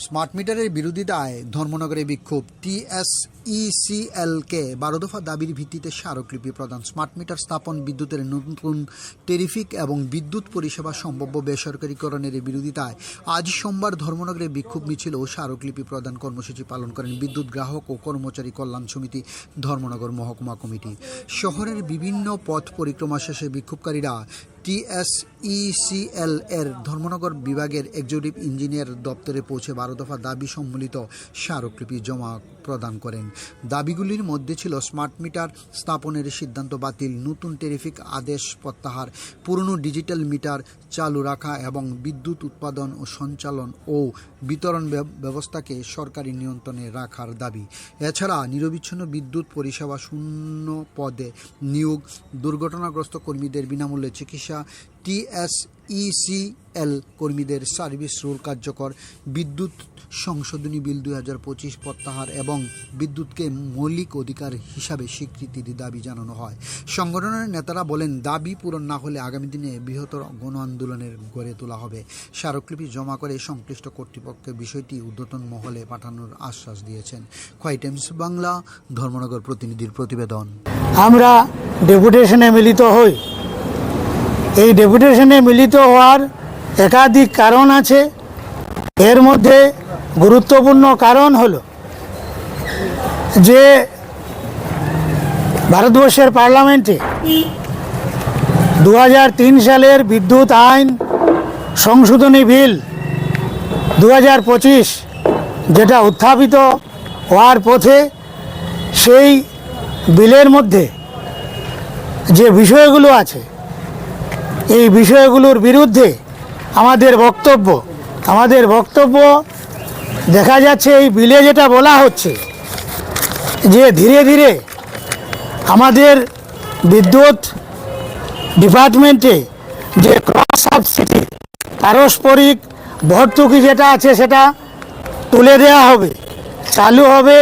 Smart মিটারের বিরোধিতায় ধর্মনগরে বিক্ষোভ। টিএসইসিএলকে 12 দফা দাবির ভিত্তিতে স্মারকলিপি প্রদান। স্মার্ট মিটার স্থাপন, বিদ্যুতের নতুন টেরিফিক এবং বিদ্যুৎ পরিষেবা সম্ভাব্য বেসরকারীকরণের বিরোধিতায় আজ সোমবার ধর্মনগরে বিক্ষোভ মিছিল ও স্মারকলিপি প্রদান কর্মসূচি পালন করেন বিদ্যুৎ গ্রাহক ও কর্মচারী কল্যাণ সমিতি ধর্মনগর মহকুমা কমিটি। শহরের বিভিন্ন পথ পরিক্রমা শেষে বিক্ষোভকারীরা টিএসইসিএল এর ধর্মনগর বিভাগের এক্সিকিউটিভ ইঞ্জিনিয়ার দপ্তরে পৌঁছে 12 দফা দাবি সম্বলিত স্মারকলিপি জমা প্রদান করেন। দাবিগুলির মধ্যে ছিল স্মার্ট মিটার স্থাপনের সিদ্ধান্ত বাতিল, নতুন টেরিফিক আদেশ প্রত্যাহার, পুরনো ডিজিটাল মিটার চালু রাখা এবং বিদ্যুৎ উৎপাদন ও সঞ্চালন ও বিতরণ ব্যবস্থাকে সরকারি নিয়ন্ত্রণে রাখার দাবি। এছাড়া নিরবিচ্ছিন্ন বিদ্যুৎ পরিষেবা, শূন্য পদে নিয়োগ, দুর্ঘটনাগ্রস্ত কর্মীদের বিনামূল্যে চিকিৎসা, টিএসইসিএল কর্মীদের সার্ভিস রুল কার্যকর, বিদ্যুৎ সংশোধনী বিল 2025 প্রত্যাহার এবং বিদ্যুৎকে মৌলিক অধিকার হিসাবে স্বীকৃতির দাবি জানানো হয়। সংগঠনের নেতারা বলেন, দাবি পূরণ না হলে আগামী দিনে বৃহত্তর গণ আন্দোলনের গড়ে তোলা হবে। স্মারকলিপি জমা করে সংশ্লিষ্ট কর্তৃপক্ষের বিষয়টি ঊর্ধ্বতন মহলে পাঠানোর আশ্বাস দিয়েছেন। খোয়াই টাইমস বাংলা ধর্মনগর প্রতিনিধির প্রতিবেদন। আমরা ডেপুটেশনে মিলিত হই। এই ডেপুটেশনে মিলিত হওয়ার একাধিক কারণ আছে। এর মধ্যে গুরুত্বপূর্ণ কারণ হলো যে ভারতবর্ষের পার্লামেন্টে 2003 সালের বিদ্যুৎ আইন সংশোধনী বিল 2025 যেটা উত্থাপিত হওয়ার পথে, সেই বিলের মধ্যে যে বিষয়গুলো আছে এই বিষয়গুলোর বিরুদ্ধে আমাদের বক্তব্য দেখা যাচ্ছে এই বিলে যেটা বলা হচ্ছে যে ধীরে ধীরে আমাদের বিদ্যুৎ ডিপার্টমেন্টে যে ক্রস সাবসিডি, পারস্পরিক ভর্তুকি যেটা আছে সেটা তুলে দেওয়া হবে, চালু হবে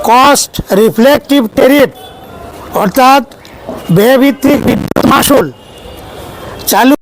কস্ট রিফ্লেকটিভ ট্যারিফ অর্থাৎ ব্যয়ভিত্তিক বিদ্যুৎ মাশুল চালু